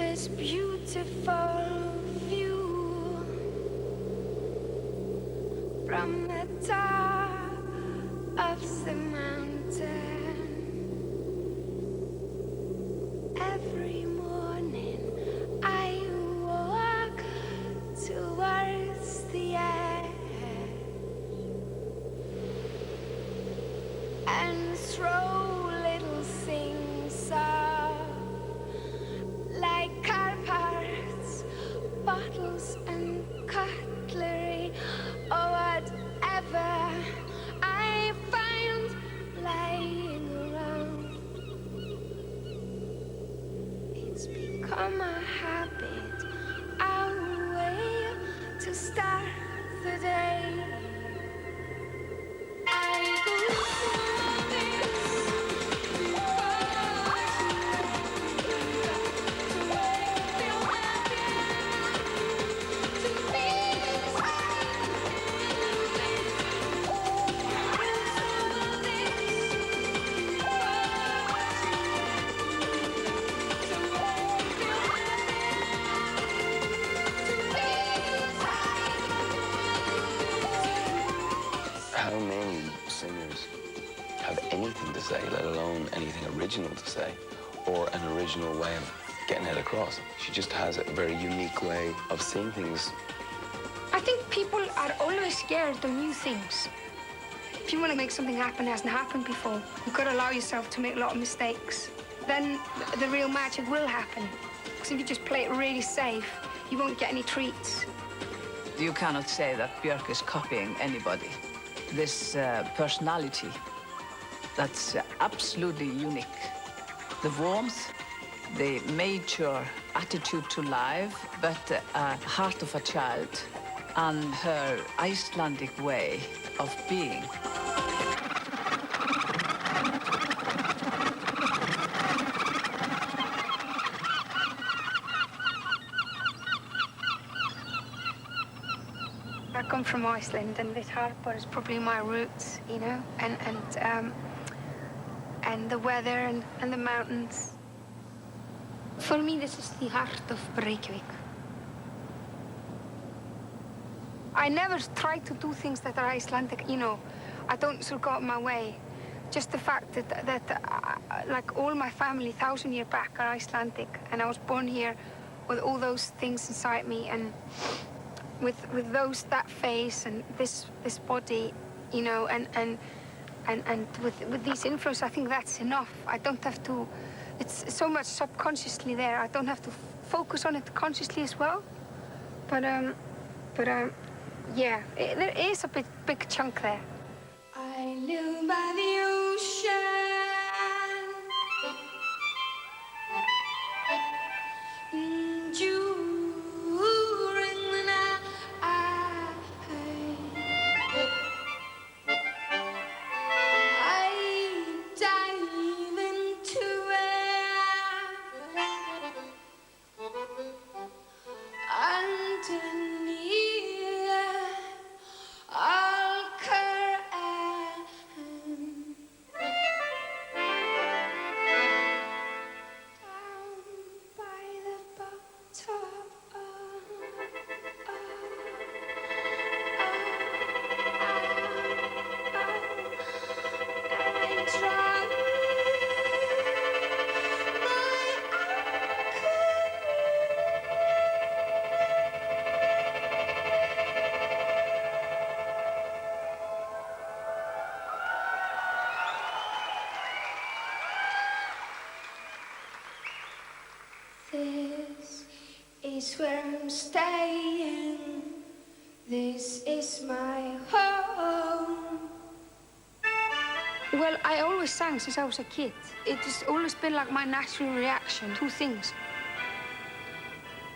this beautiful view from the top of the mountain. Every morning I walk towards the edge and throw little things up like car parts, bottles and cutlery, or whatever I find lying around. It's become a habit, our way to start the day. I go through this How many singers have anything to say, let alone anything original to say, or an original way of getting it across? She just has a very unique way of seeing things. I think people are always scared of new things. If you want to make something happen that hasn't happened before, you've got to allow yourself to make a lot of mistakes. Then the real magic will happen. Because if you just play it really safe, you won't get any treats. You cannot say that Björk is copying anybody. This personality, that's absolutely unique. The warmth, the mature attitude to life, but a heart of a child, and her Icelandic way of being. I come from Iceland, and this harbour is probably my roots, you know, and the weather and the mountains. For me, this is the heart of Reykjavik. I never try to do things that are Icelandic, you know. I don't sort of go out my way. Just the fact that like all my family 1,000 years back are Icelandic, and I was born here with all those things inside me, and with that face and this body, you know, and with these influences, I think that's enough. I don't have to. It's so much subconsciously there. I don't have to focus on it consciously as well. But yeah, there is a big chunk there. I live by the ocean. During the night, I dive into it. Underneath, I'll curtain. Down by the bottom. I drown This is where I'm staying. This is my home. Well, I always sang since I was a kid. It has always been like my natural reaction to things.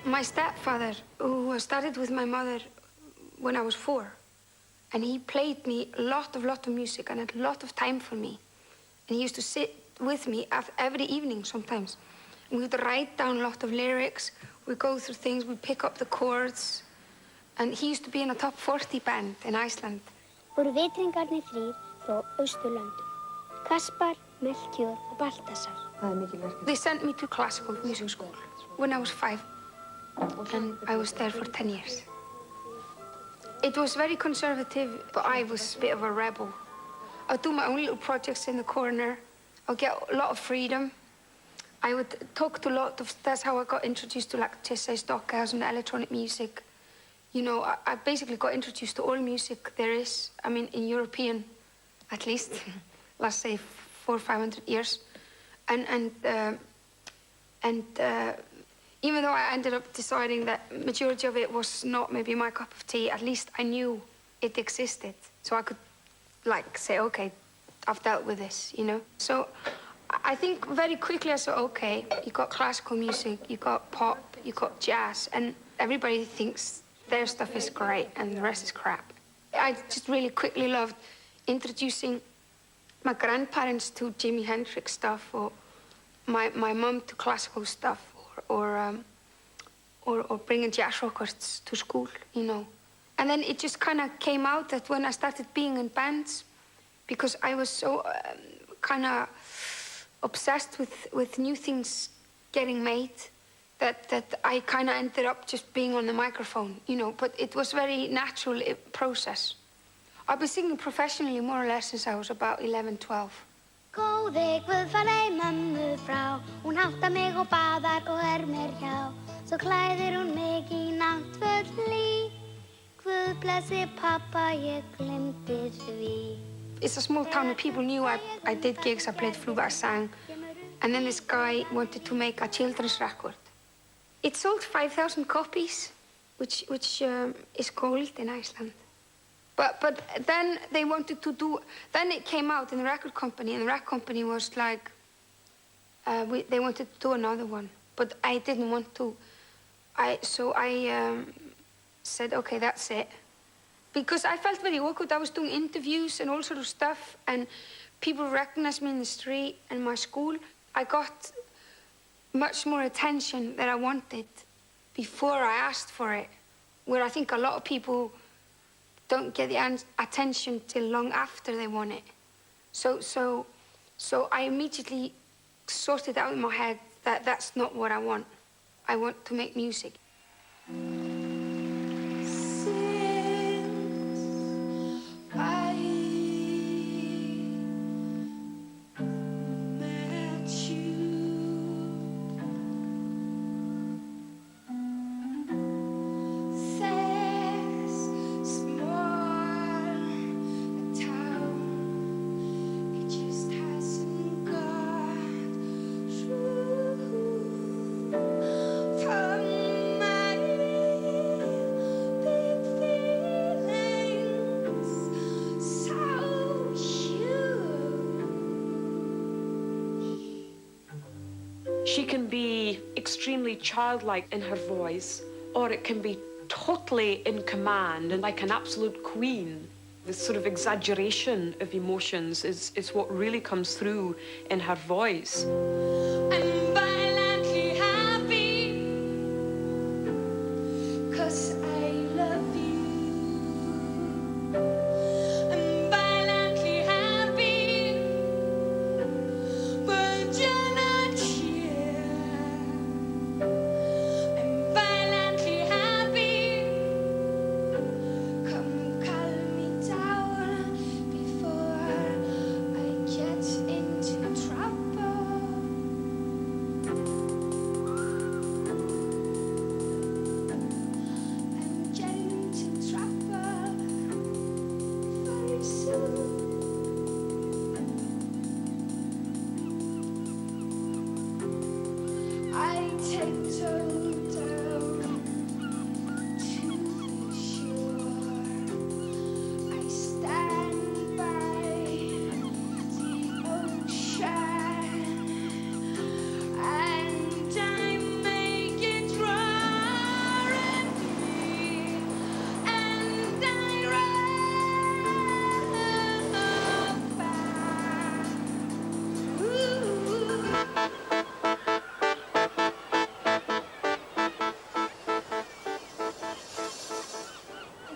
My stepfather, who started with my mother when I was 4, and he played me a lot of music and had a lot of time for me. And he used to sit with me every evening sometimes. And we would write down a lot of lyrics. We'd go through things, we'd pick up the chords. And he used to be in a top 40 band in Iceland. Voru vitringarnir 3 frá Austurlöndum. Kaspar, Melchior og Baltasar. They sent me to classical music school, when I was 5, and I was there for 10 years. It was very conservative, but I was a bit of a rebel. I'd do my own little projects in the corner. I'd get a lot of freedom. I would talk to a lot of, that's how I got introduced to like Tessa Stockhouse and electronic music. You know, I basically got introduced to all music there is. I mean, in European, at least, let's say 400 or 500 years. And even though I ended up deciding that majority of it was not maybe my cup of tea, at least I knew it existed. So I could like say, okay, I've dealt with this, you know? So I think very quickly I said, okay, you got classical music, you got pop, you got jazz, and everybody thinks their stuff is great and the rest is crap. I just really quickly loved introducing my grandparents to Jimi Hendrix stuff, or my mum to classical stuff, or bringing jazz records to school, you know. And then it just kind of came out that when I started being in bands, because I was so kind of obsessed with new things getting made, that I kind of ended up just being on the microphone, you know. But it was very natural process. I've been singing professionally more or less since I was about 11, 12. Góði Guð falei mömmu frá, hún háttar mig og baðar og mér hjá. Svo klæðir hún mig í náttföt hlý, Guð blessi pappa, ég glemdi því. It's a small town and people knew I did gigs, I played flute, I sang. And then this guy wanted to make a children's record. It sold 5,000 copies, which is gold in Iceland. But then they wanted to do, then it came out in the record company, and the record company was like, they wanted to do another one. But I didn't want to. So I said, okay, that's it. Because I felt very awkward. I was doing interviews and all sort of stuff, and people recognized me in the street and my school. I got much more attention than I wanted before I asked for it, where I think a lot of people don't get the attention till long after they want it. So I immediately sorted out in my head that that's not what I want. I want to make music. She can be extremely childlike in her voice, or it can be totally in command and like an absolute queen. This sort of exaggeration of emotions is what really comes through in her voice. I'm violently happy 'cause I love you. I'm violently happy, but you're not here. I'm violently happy. Come calm me down before I get into trouble. I'm getting into trouble very soon. I tiptoe down to the shore. I stand by the ocean, and I make it roar and free, and I run back. Ooh.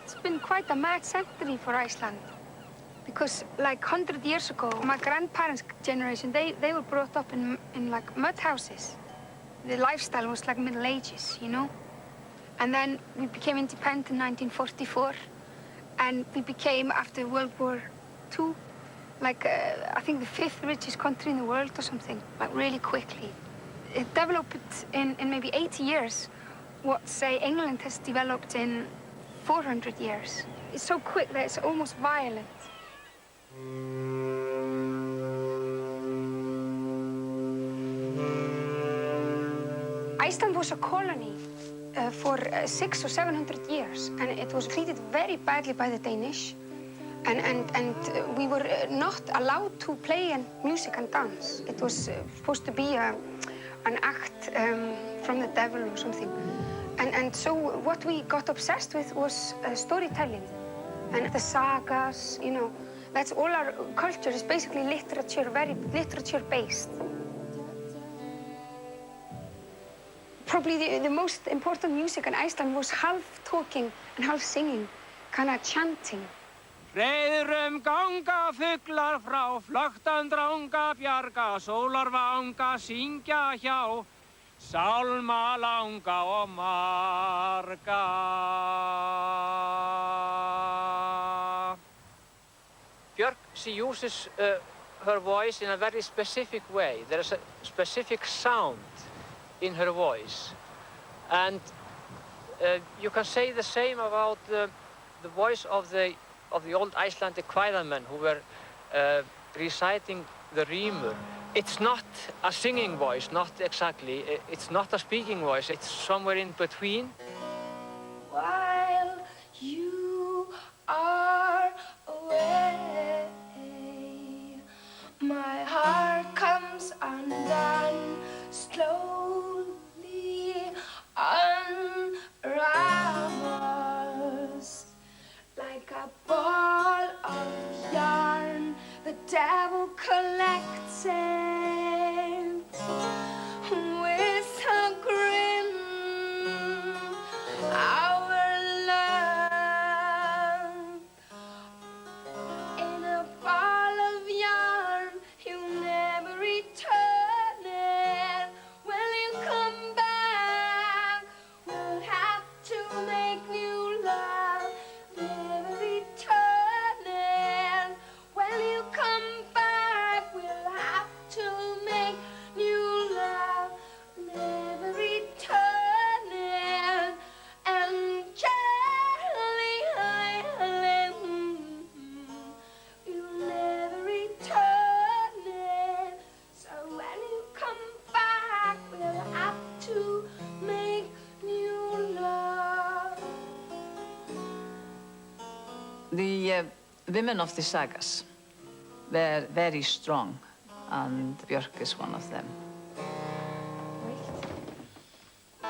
It's been quite a mad century for Iceland. Because like 100 years ago, my grandparents' generation, they were brought up in like mud houses. the lifestyle was like Middle Ages, you know? And then we became independent in 1944, and we became, after World War II, like, I think the 5th richest country in the world or something, like really quickly. It developed in maybe 80 years what, say, England has developed in 400 years. It's so quick that it's almost violent. Iceland was a colony for 600 or 700 years, and it was treated very badly by the Danish. And we were not allowed to play music and dance. It was supposed to be an act from the devil or something. And so what we got obsessed with was storytelling and the sagas, you know. That's all our culture is basically literature, very literature-based. Probably the most important music in Iceland was half talking and half singing, kind of chanting. Reiðrum ganga fuglar frá, flöktan dranga bjarga, sólarvanga syngja hjá, sálma langa og marga. Björk, she uses her voice in a very specific way. There is a specific sound in her voice. And you can say the same about the voice of the old Icelandic choirmen who were reciting the rímur. It's not a singing voice, not exactly. It's not a speaking voice. It's somewhere in between. While you are away, my heart comes undone, slowly unravels. Like a ball of yarn, the devil collects it with a grin. Our love in a ball of yarn, you never return it. Will you come back? We'll have to make new love. Never return it. Will you come back? We'll have to make new love. Never return it. And Charlie Island, you never return it. So when you come back, we'll have to make new love. The women of the sagas were very strong, and Björk is one of them.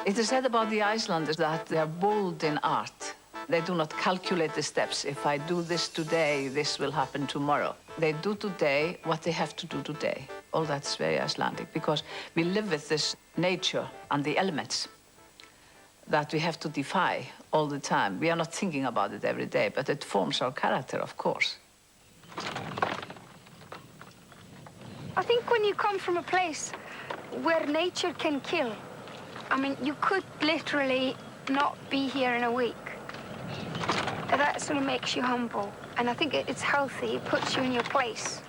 It is said about the Icelanders that they are bold in art. They do not calculate the steps. If I do this today, this will happen tomorrow. They do today what they have to do today. All that's very Icelandic, because we live with this nature and the elements that we have to defy all the time. We are not thinking about it every day, but it forms our character, of course. I think when you come from a place where nature can kill, I mean, you could literally not be here in a week. That sort of makes you humble. And I think it's healthy. It puts you in your place.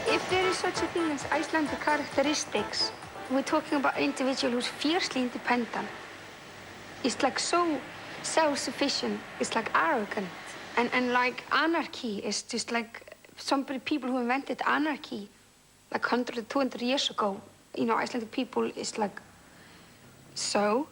If there is such a thing as Icelandic characteristics, we're talking about an individual who's fiercely independent. It's like so self-sufficient. It's like arrogant. And like anarchy is just like people who invented anarchy like 100, 200 years ago. You know, Icelandic people is like, so.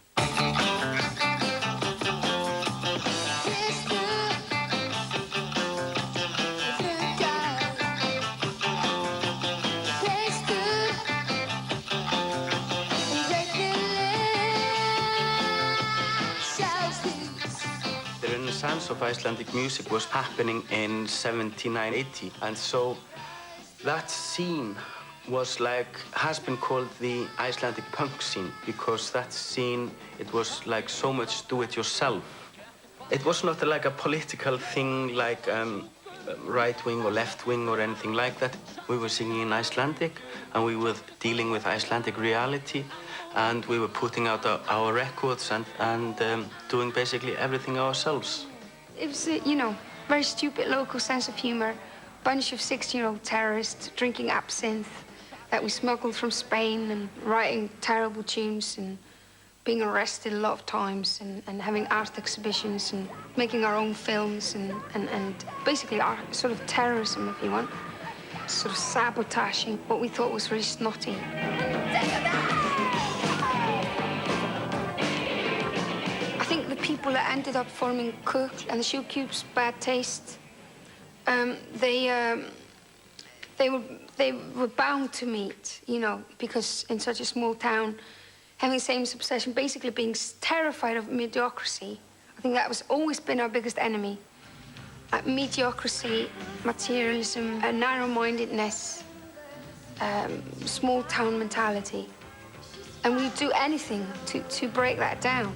The renaissance of Icelandic music was happening in 79, 80, and so that scene was like, has been called the Icelandic punk scene, because that scene, it was like so much do-it-yourself. It was not like a political thing like right-wing or left-wing or anything like that. We were singing in Icelandic, and we were dealing with Icelandic reality, and we were putting out our records and doing basically everything ourselves. It was, you know, very stupid local sense of humor. Bunch of 16-year-old terrorists drinking absinthe that we smuggled from Spain and writing terrible tunes and being arrested a lot of times and having art exhibitions and making our own films and basically our sort of terrorism, if you want. Sort of sabotaging what we thought was really snotty. I think the people that ended up forming Cook and the Shoe Cubes, Bad Taste, they were bound to meet, you know, because in such a small town, having same obsession, basically being terrified of mediocrity. I think that was always been our biggest enemy. Mediocrity, materialism, narrow-mindedness, small town mentality. And we'd do anything to break that down.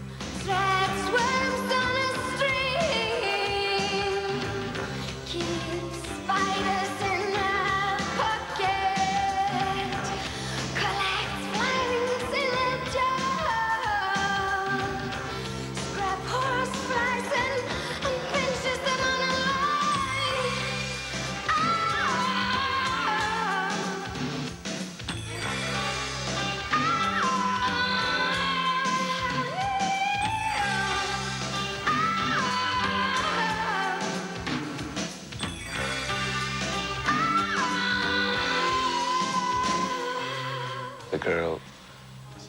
The girl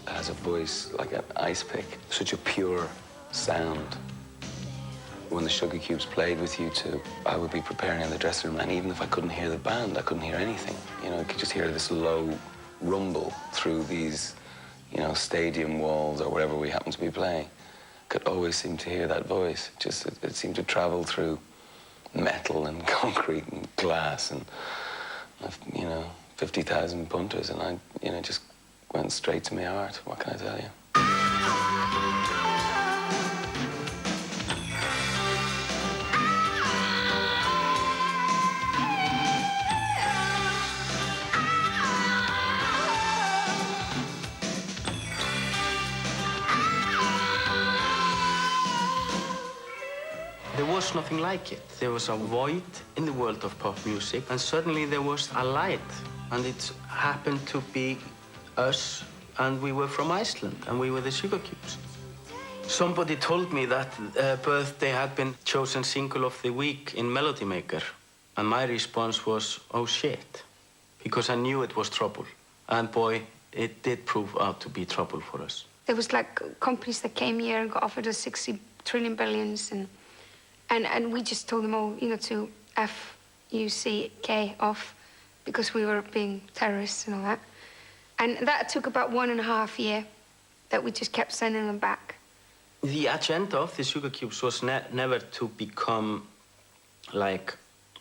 has a voice like an ice pick, such a pure sound. When the Sugar Cubes played with U2, I would be preparing in the dressing room, and even if I couldn't hear the band, I couldn't hear anything. You know, I could just hear this low rumble through these, you know, stadium walls or wherever we happened to be playing. I could always seem to hear that voice. Just, it seemed to travel through metal and concrete and glass and, you know, 50,000 punters, and I, you know, just went straight to my heart. What can I tell you? There was nothing like it. There was a void in the world of pop music, and suddenly there was a light, and it happened to be us, and we were from Iceland, and we were the Sugar Cubes. Somebody told me that Birthday had been chosen single of the week in Melody Maker, and my response was, oh shit, because I knew it was trouble. And boy, it did prove out to be trouble for us. There was like companies that came here and got offered us 60 trillion billions, and we just told them all, you know, to F-U-C-K off, because we were being terrorists and all that. And that took about 1.5 years that we just kept sending them back. The agenda of the Sugar Cubes was never to become, like,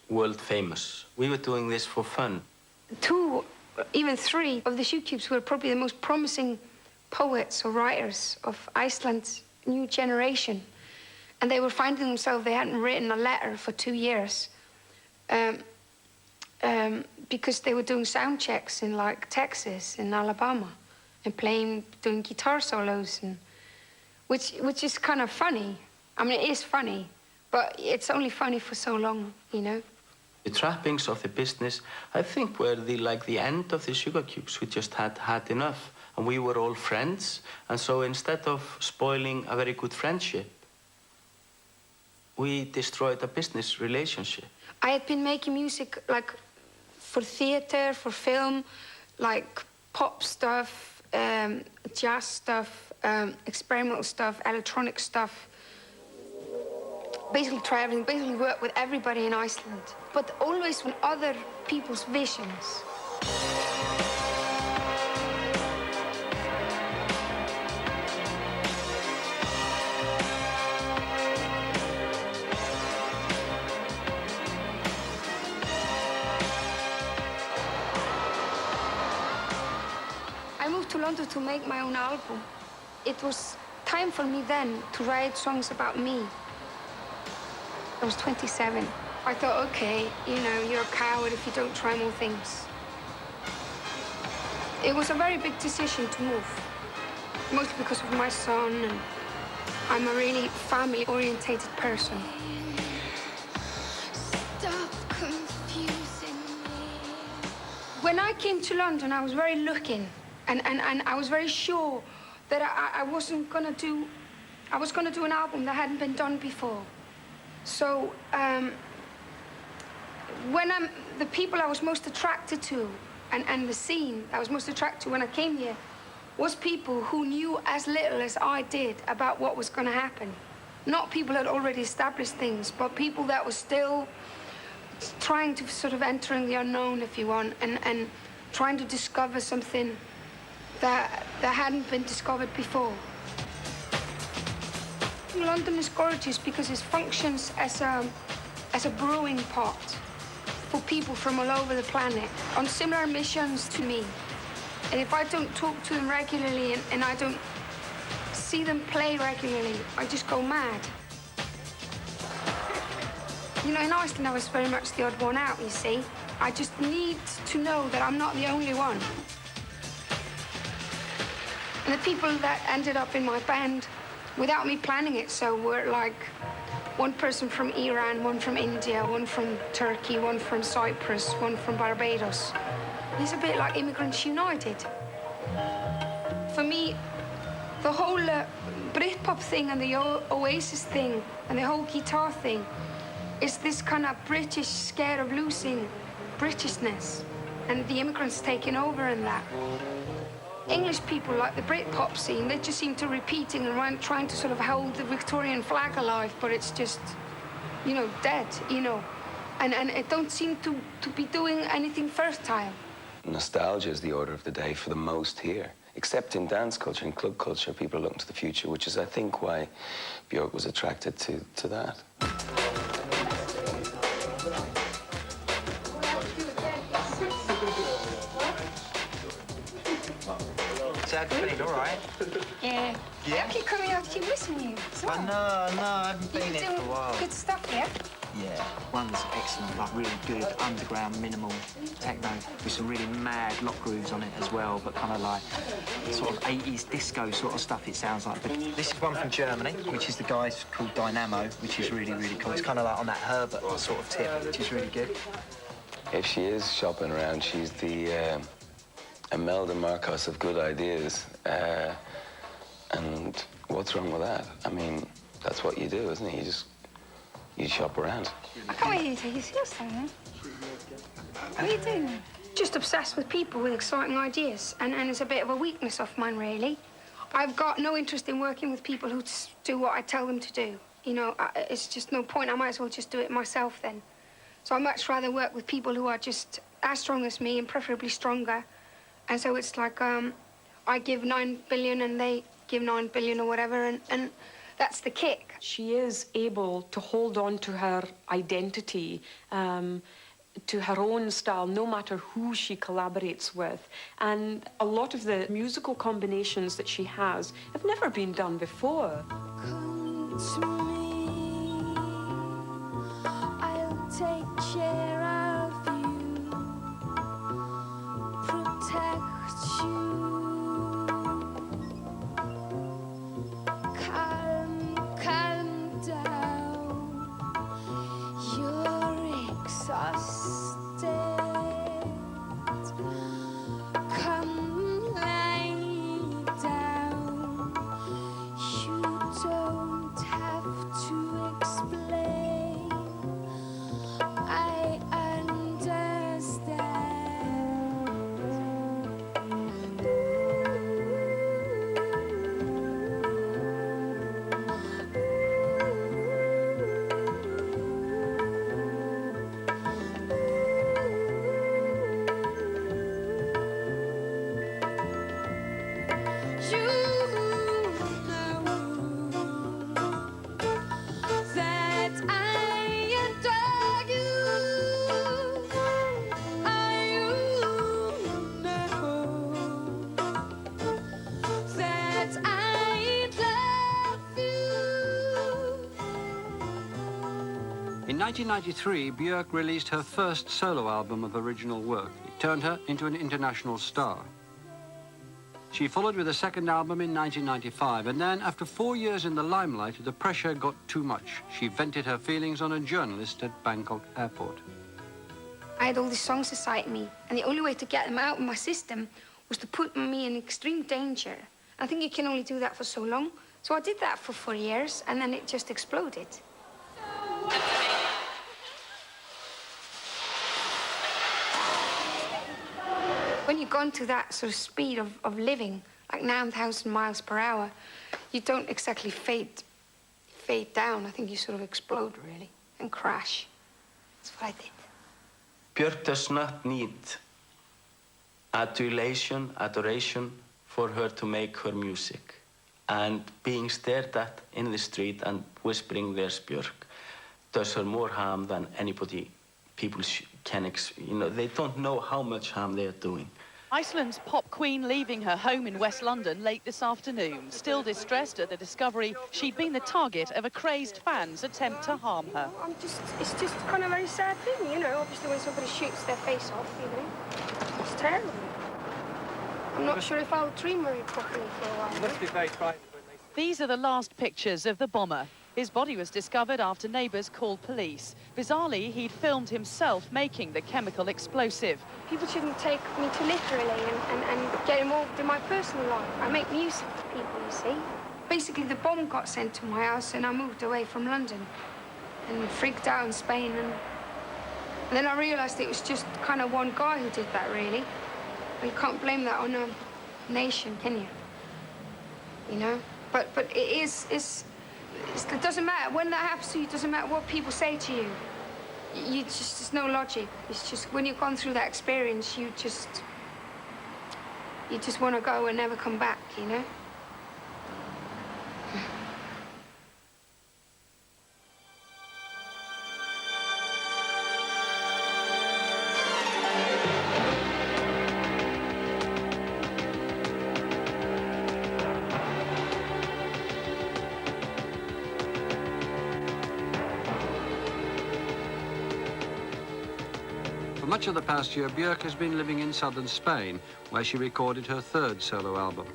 world famous. We were doing this for fun. 2, even 3 of the Shoe Cubes were probably the most promising poets or writers of Iceland's new generation. And they were finding themselves, they hadn't written a letter for 2 years. Because they were doing sound checks in, like, Texas and Alabama and doing guitar solos, and which is kind of funny. I mean, it is funny, but it's only funny for so long, you know? The trappings of the business, I think, were the end of the Sugar Cubes. We just had enough, and we were all friends, and so instead of spoiling a very good friendship, we destroyed a business relationship. I had been making music, like, for theater, for film, like pop stuff, jazz stuff, experimental stuff, electronic stuff. Basically try everything, basically work with everybody in Iceland, but always from other people's visions. to London to make my own album, it was time for me then to write songs about me. I was 27. I thought, okay, you know, you're a coward if you don't try more things. It was a very big decision to move, mostly because of my son, and I'm a really family-orientated person. Stop confusing me. When I came to London, I was very looking, and I was very sure that I was gonna do an album that hadn't been done before. So the people I was most attracted to, and the scene I was most attracted to when I came here, was people who knew as little as I did about what was gonna happen. Not people that had already established things, but people that were still trying to sort of entering the unknown, if you want, and trying to discover something that hadn't been discovered before. London is gorgeous because it functions as a brewing pot for people from all over the planet on similar missions to me. And if I don't talk to them regularly and I don't see them play regularly, I just go mad. You know, in Iceland, I was very much the odd one out, you see. I just need to know that I'm not the only one. And the people that ended up in my band, without me planning it so, were like one person from Iran, one from India, one from Turkey, one from Cyprus, one from Barbados. It's a bit like Immigrants United. For me, the whole Britpop thing and the Oasis thing and the whole guitar thing is this kind of British scare of losing Britishness and the immigrants taking over in that. English people, like the Britpop scene, they just seem to repeating and trying to sort of hold the Victorian flag alive, but it's just, you know, dead, you know. And it don't seem to be doing anything fertile. Nostalgia is the order of the day for the most here. Except in dance culture and club culture, people are looking to the future, which is, I think, why Björk was attracted to that. How do you feel? All right? Yeah. Yeah? I keep coming out to keep missing you. So. I know, I haven't been here for a while. Good stuff, yeah? Yeah, one's excellent, like really good underground minimal techno with some really mad lock grooves on it as well, but kind of like sort of 80s disco sort of stuff it sounds like. But this is one from Germany, which is the guy's called Dynamo, which is really, really cool. It's kind of like on that Herbert sort of tip, which is really good. If she is shopping around, she's the Imelda Marcos of good ideas. And what's wrong with that? I mean, that's what you do, isn't it? You shop around. I can't wait to take you seriously, man. What are you doing? Just obsessed with people with exciting ideas, and it's a bit of a weakness of mine, really. I've got no interest in working with people who do what I tell them to do. You know, it's just no point. I might as well just do it myself then. So I'd much rather work with people who are just as strong as me and preferably stronger. And so it's like I give 9 billion and they give 9 billion or whatever, and that's the kick. She is able to hold on to her identity, to her own style, no matter who she collaborates with. And a lot of the musical combinations that she has have never been done before. Come to me, I'll take care of you, protect you. Calm down, you're exhausted. Come lay down, you don't have 1993, Björk released her first solo album of original work. It turned her into an international star. She followed with a second album in 1995, and then, after 4 years in the limelight, the pressure got too much. She vented her feelings on a journalist at Bangkok airport. I had all these songs inside me, and the only way to get them out of my system was to put me in extreme danger. I think you can only do that for so long. So I did that for 4 years, and then it just exploded. When you've gone to that sort of speed of living, like 9,000 miles per hour, you don't exactly fade down. I think you sort of explode, really, and crash. That's what I did. Björk does not need adoration for her to make her music. And being stared at in the street and whispering, "There's Björk," does her more harm than anybody. People can, they don't know how much harm they are doing. Iceland's pop queen leaving her home in West London late this afternoon, still distressed at the discovery she'd been the target of a crazed fan's attempt to harm her. It's just kind of a very sad thing, you know, obviously when somebody shoots their face off, you know. It's terrible. I'm not sure if I'll dream very properly for a while. It must be very frightening. These are the last pictures of the bomber. His body was discovered after neighbours called police. Bizarrely, he'd filmed himself making the chemical explosive. People shouldn't take me too literally and get involved in my personal life. I make music for people, you see. Basically, the bomb got sent to my house and I moved away from London and freaked out in Spain. And then I realised it was just kind of one guy who did that, really. You can't blame that on a nation, can you? You know? But it doesn't matter. When that happens to you, it doesn't matter what people say to you. There's no logic. It's just when you've gone through that experience, you just want to go and never come back, you know? Much of the past year, Björk has been living in southern Spain, where she recorded her third solo album.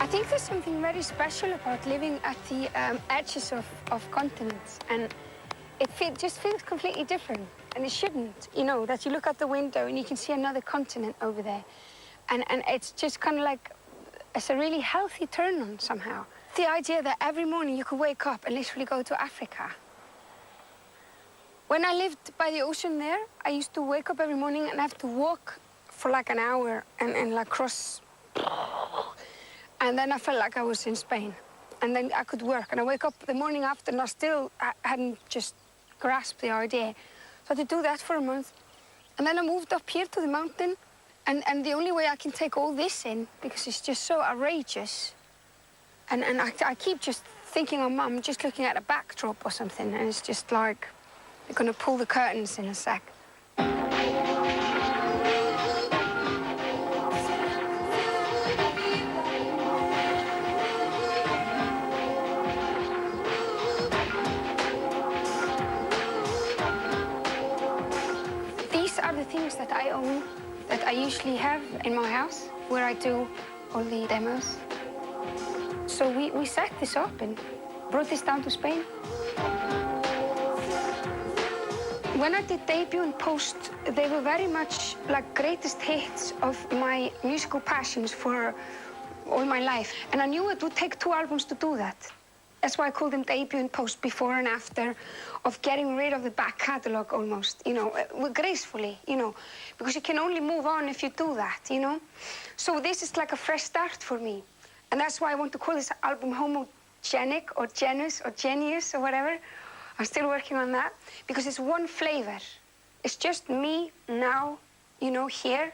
I think there's something very special about living at the edges of continents, and it just feels completely different, and it shouldn't, you know, that you look out the window and you can see another continent over there, and it's just kind of like, it's a really healthy turn on somehow. The idea that every morning you could wake up and literally go to Africa. When I lived by the ocean there, I used to wake up every morning and have to walk for like an hour and like cross. And then I felt like I was in Spain. And then I could work. And I wake up the morning after and I hadn't just grasped the idea. So I had to do that for a month. And then I moved up here to the mountain. And the only way I can take all this in, because it's just so outrageous, and I keep just thinking I'm just looking at a backdrop or something, and it's just like they're going to pull the curtains in a sec. These are the things that I own, that I usually have in my house, where I do all the demos. So we set this up and brought this down to Spain. When I did debut and post, they were very much like greatest hits of my musical passions for all my life. And I knew it would take 2 albums to do that. That's why I called them debut and post, before and after, of getting rid of the back catalogue almost, you know, gracefully, you know, because you can only move on if you do that, you know. So this is like a fresh start for me. And that's why I want to call this album homogenic or genus or genius or whatever. I'm still working on that, because it's one flavor. It's just me now, you know, here.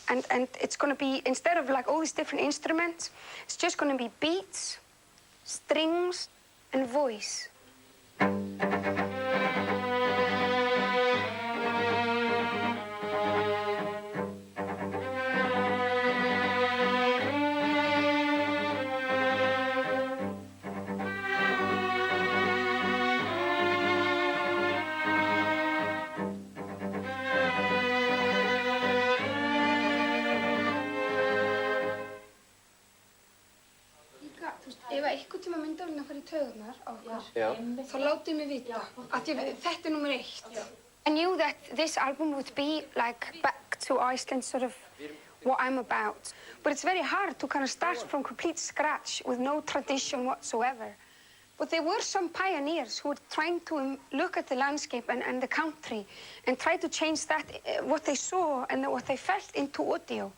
And it's going to be, instead of like all these different instruments, it's just going to be beats, strings, and voice. töðunar á okkur, Já. þá látið mig vita. Þetta er nummer 1. I knew that this album would be like back to Iceland, sort of what I'm about. But it's very hard to kind of start from complete scratch with no tradition whatsoever. But there were some pioneers who were trying to look at the landscape and the country and try to change that, what they saw and what they felt into audio.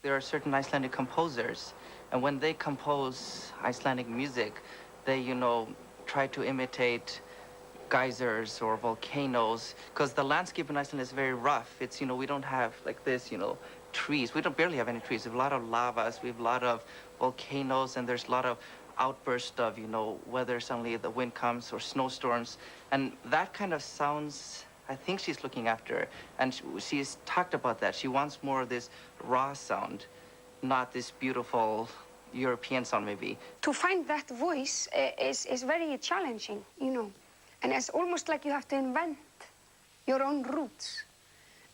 There are certain Icelandic composers, and when they compose Icelandic music, they, try to imitate geysers or volcanoes, because the landscape in Iceland is very rough. It's, we don't have like this, trees. We don't barely have any trees. We have a lot of lavas, we have a lot of volcanoes, and there's a lot of outbursts of, whether suddenly the wind comes or snowstorms. And that kind of sounds, I think she's looking after, and she's talked about that. She wants more of this raw sound, not this beautiful European sound, maybe. To find that voice is very challenging, And it's almost like you have to invent your own roots.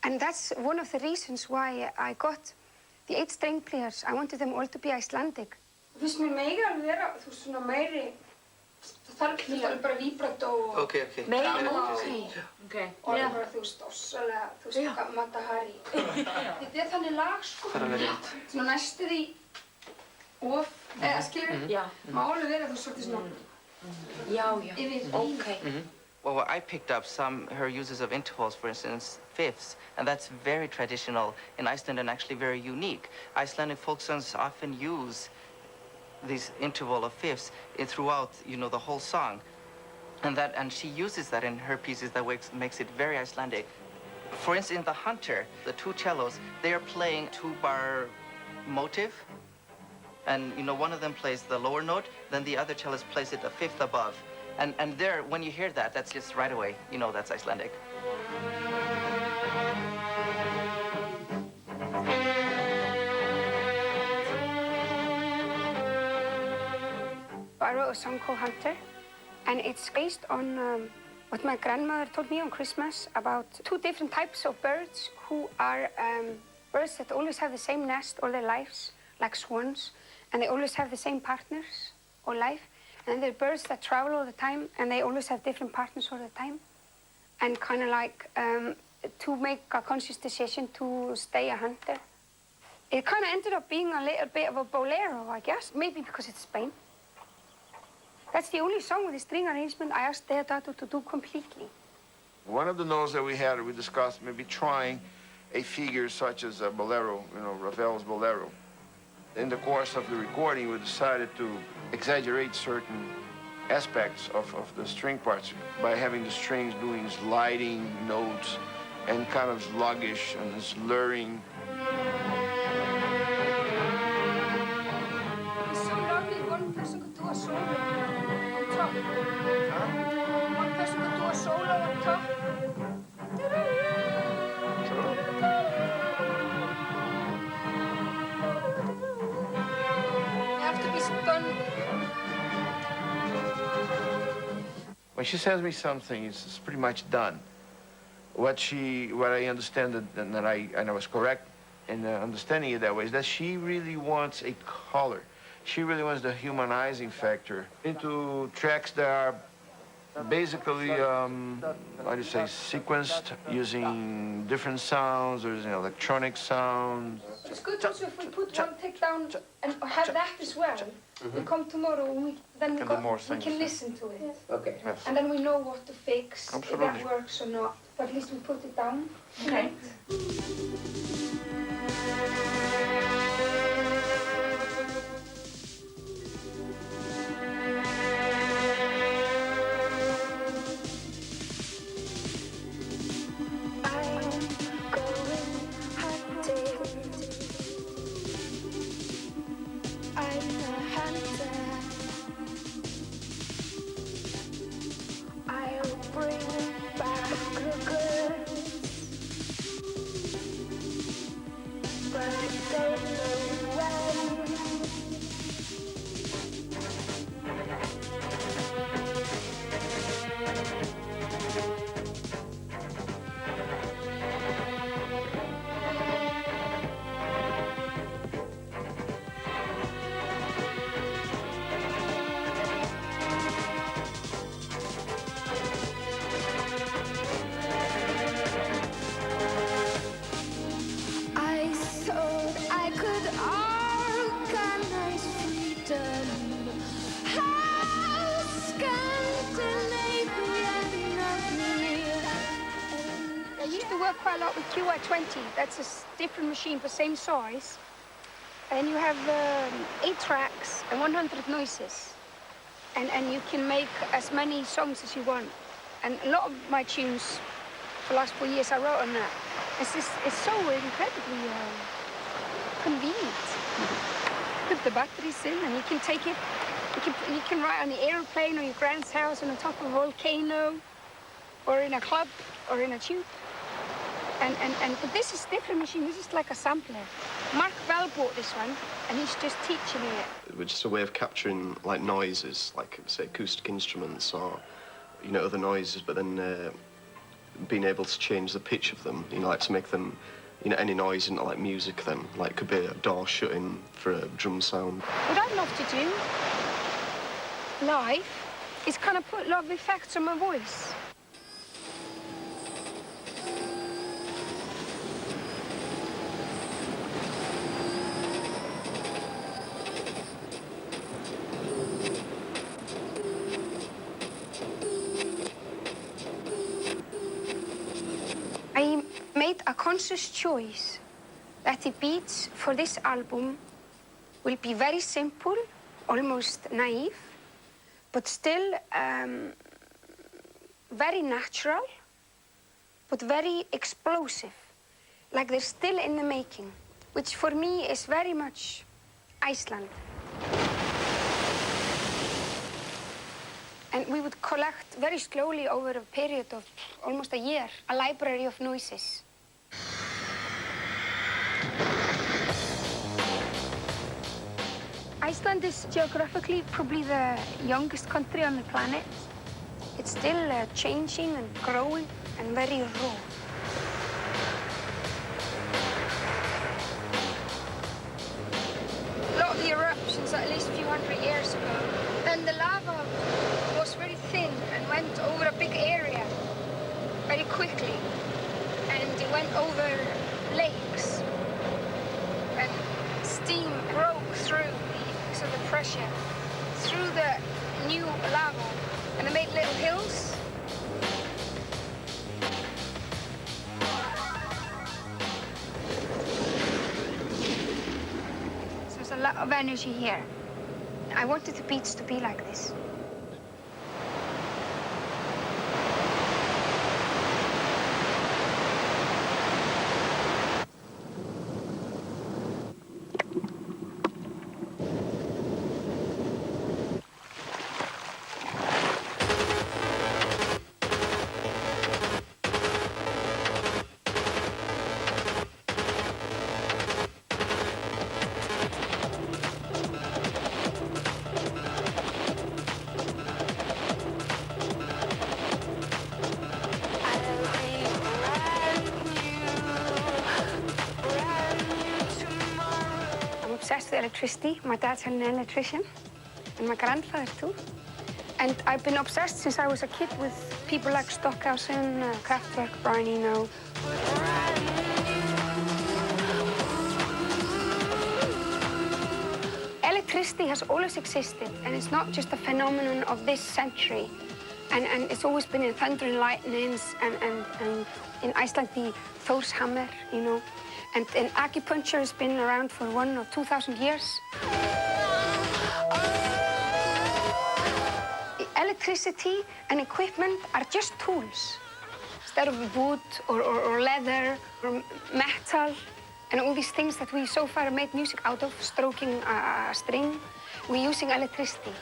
And that's one of the reasons why I got the 8 string players. I wanted them all to be Icelandic. Þú veist, mér megi alveg vera, þú veist, svona meiri, það þarf alveg bara vibrato og... Okay. Meiri, ok. Og alveg bara, þú veist, ossalega, þú veist, Matahari. Þetta er þannig lag, sko. Það er alveg rétt. Svona næstu því of, skilur við, má alveg vera, þú veist, svolítið svona... Yfir, ok. Well, I picked up her uses of intervals, for instance, fifths, and that's very traditional in Iceland and actually very unique. Icelandic folk songs often use this interval of fifths throughout, the whole song. And she uses that in her pieces that makes it very Icelandic. For instance, in The Hunter, the 2 cellos, they are playing 2-bar motive. And, one of them plays the lower note, then the other cellist plays it a 5th above. And there, when you hear that, that's just right away, that's Icelandic. I wrote a song called Hunter, and it's based on what my grandmother told me on Christmas about 2 different types of birds who are birds that always have the same nest all their lives, like swans, and they always have the same partners all life. And then there are birds that travel all the time, and they always have different partners all the time. And kind of like to make a conscious decision to stay a hunter. It kind of ended up being a little bit of a bolero, I guess, maybe because it's Spain. That's the only song with the string arrangement I asked Deodato to do completely. One of the notes that we had, we discussed maybe trying a figure such as a bolero, Ravel's bolero. In the course of the recording, we decided to exaggerate certain aspects of the string parts by having the strings doing sliding notes and kind of sluggish and slurring. It's so lovely, one person could do a solo on top. One person could do a solo on top. When she sends me something, it's pretty much done. What I understand, and I was correct in understanding it that way, is that she really wants a color. She really wants the humanizing factor into tracks that are basically, sequenced using different sounds or using electronic sounds. It's good also if we put one take down and have that as well. We come tomorrow and we can listen to it. Okay. Yes. And then we know what to fix, Absolutely. if that works or not. But at least we put it down. Okay. the QI20. That's a different machine, but same size. And you have 8 tracks and 100 noises. And you can make as many songs as you want. And a lot of my tunes for the last 4 years I wrote on that. It's so incredibly convenient. Put the batteries in and you can take it. You can write on the airplane or your grand's house on the top of a volcano or in a club or in a tube. But this is a different machine. This is like a sampler. Mark Bell bought this one and he's just teaching me it. It was just a way of capturing like noises, like say acoustic instruments or other noises, but then being able to change the pitch of them, like to make them any noise into like music then. Like could be a door shutting for a drum sound. What I'd love to do live is kind of put a lot of effects on my voice. I made a conscious choice that the beats for this album will be very simple, almost naive, but still very natural, but very explosive, like they're still in the making, which for me is very much Iceland. And we would collect very slowly over a period of almost a year, a library of noises. Iceland is geographically probably the youngest country on the planet. It's still changing and growing and very raw. A lot of the eruptions at least a few hundred years ago, then the lava was very thin and went over a big area very quickly. And it went over lakes. And steam broke through because of the pressure, through the new lava. And they made little hills. So there's a lot of energy here. I wanted the beats to be like this. Obsessed with electricity. My dad's an electrician, and my grandfather too. And I've been obsessed since I was a kid with people like Stockhausen, Kraftwerk, Brian Eno. Electricity has always existed, and it's not just a phenomenon of this century. And it's always been in thunder and lightnings, and in Iceland, the Thorshammer, And acupuncture has been around for 1,000 or 2,000 years. Electricity and equipment are just tools. Instead of wood or leather or metal and all these things that we so far made music out of, stroking a string, we're using electricity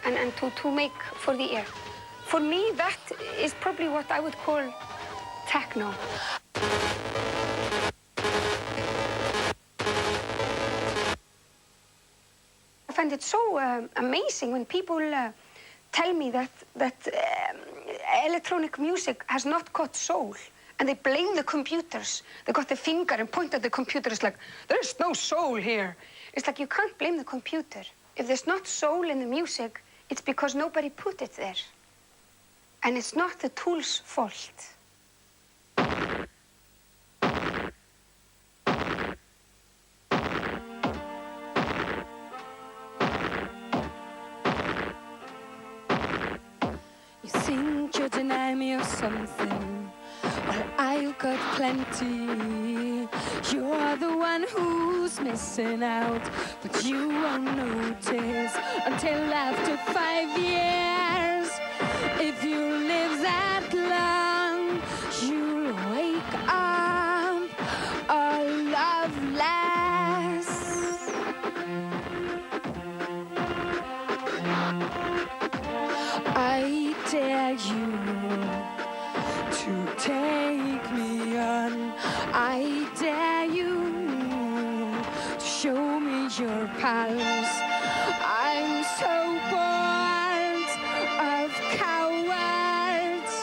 and to make for the air. For me, that is probably what I would call techno. I find it so amazing when people tell me that electronic music has not got soul, and they blame the computers. They got the finger and point at the computer. It's like, there's no soul here. It's like, you can't blame the computer. If there's not soul in the music, it's because nobody put it there. And it's not the tool's fault. You think you deny me of something. Well, I've got plenty. You're the one who's missing out, but you won't notice until after 5 years. If you live that long, you'll wake up all loveless. I dare you to take me on. I dare you to show me your pulse. I'm so bored of cowards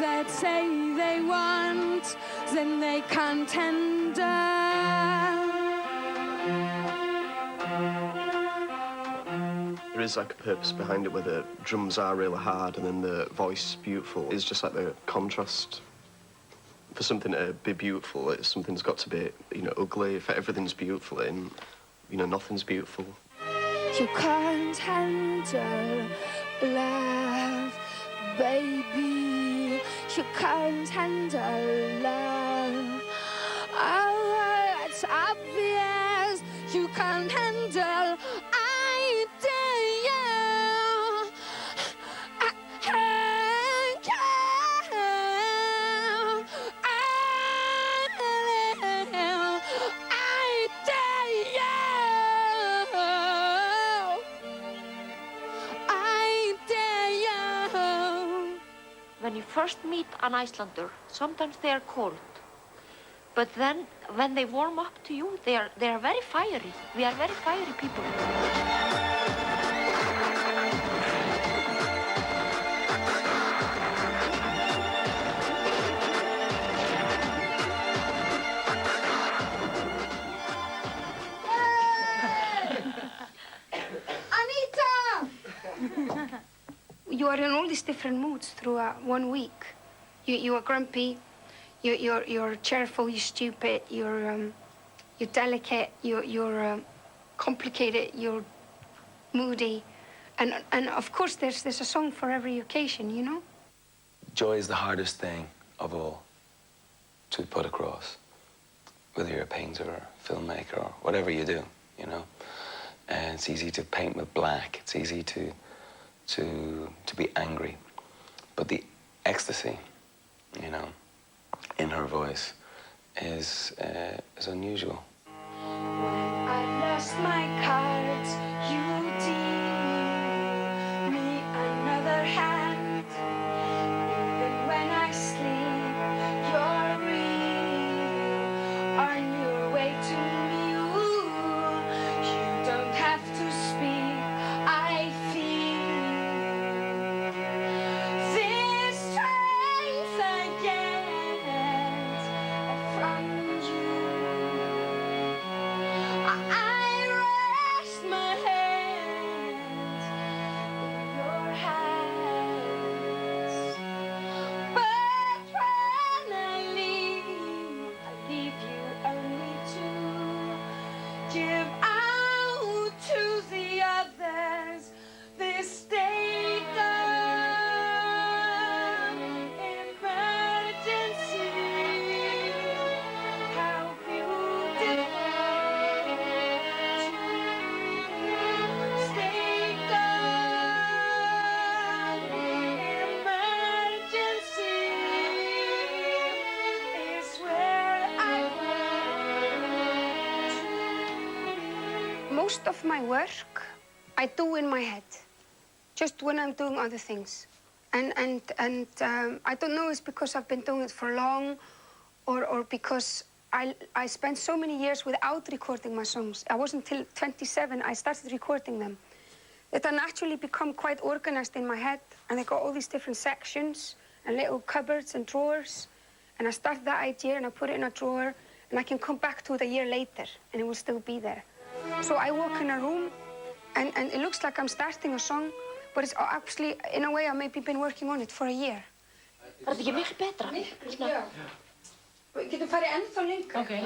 that say they want, then they can't tender. There is like a purpose behind it where the drums are really hard and then the voice is beautiful. It's just like the contrast. For something to be beautiful, something's got to be, you know, ugly. If everything's beautiful, then, you know, nothing's beautiful. You can't handle love, baby. You can't handle love. Oh, it's obvious you can't handle. I dare you. I dare you. I dare you. When you first meet an Icelander, sometimes they are cold. But then, when they warm up to you, they are very fiery. We are very fiery people. Anita! You are in all these different moods through 1 week. You are grumpy. You're cheerful, you're stupid, you're delicate, you're complicated, you're moody. And of course there's a song for every occasion, you know? Joy is the hardest thing of all to put across, whether you're a painter or a filmmaker or whatever you do, you know? And it's easy to paint with black, it's easy to be angry. But the ecstasy, you know, in her voice is unusual. When I lost my cards, you deal me another hand. Even when I sleep, you're real. On your way to me, you don't have to speak. I feel this strength I get from you. I rest my head in your hands. But when I leave you only to give out to the others this state of emergency. How beautiful state of emergency is where I want. Most of my work I do in my head, just when I'm doing other things. And I don't know, it's because I've been doing it for long or because I spent so many years without recording my songs. I wasn't until 27 I started recording them. That I naturally become quite organized in my head, and I got all these different sections and little cupboards and drawers. And I start that idea and I put it in a drawer, and I can come back to it a year later and it will still be there. So I walk in a room and it looks like I'm starting a song, but it's actually, in a way, I've maybe been working on it for a year. Er þetta ekki miklu betra? Miklu, já. Við getum farið ennþá lengra. Okay.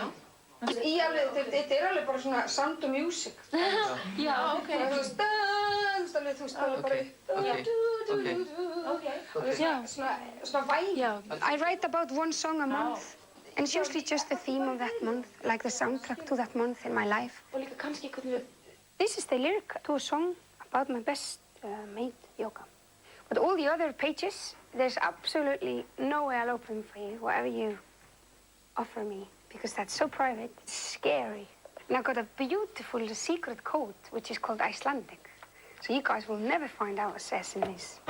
Þetta alveg bara svona sound of music. Yeah, okay. Þú veist, alveg bara svona væg. Yeah. I write about one song a month. And it's usually just the theme of that month, like the soundtrack to that month in my life. Og líka kannski hvernig við... This is the lyric to a song about my best mate, Yoga. But all the other pages, there's absolutely no way I'll open for you, whatever you offer me, because that's so private, it's scary. And I've got a beautiful secret code, which is called Icelandic. So you guys will never find out what it says in this.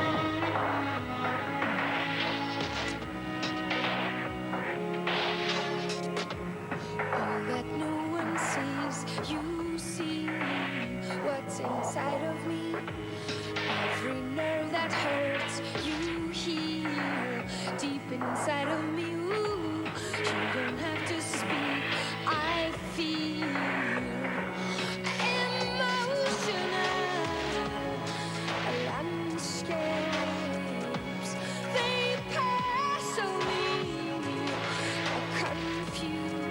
You see what's inside of me. Every nerve that hurts, you heal deep inside of me. Ooh, you don't have to speak. I feel emotional landscapes. They pass on me, confused.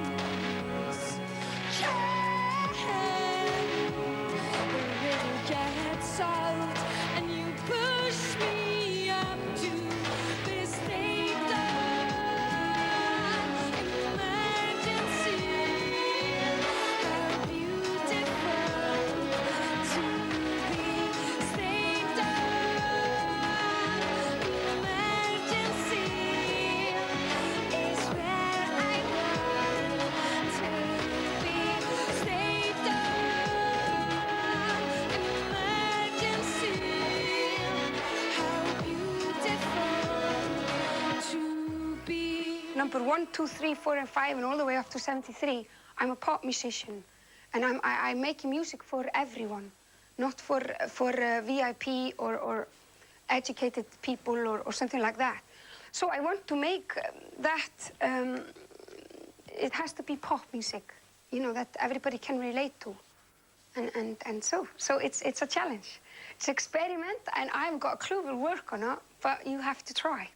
Solved, and you push me up to this state of emergency. How beautiful to be state of emergency is where I want to be. State of Number 1, 2, 3, 4, and 5, and all the way up to 73, I'm a pop musician, and I'm making music for everyone, not for VIP or educated people or something like that. So I want to make that. It has to be pop music, you know, that everybody can relate to, and so it's a challenge. It's an experiment, and I haven't got a clue. We'll work on it, but you have to try.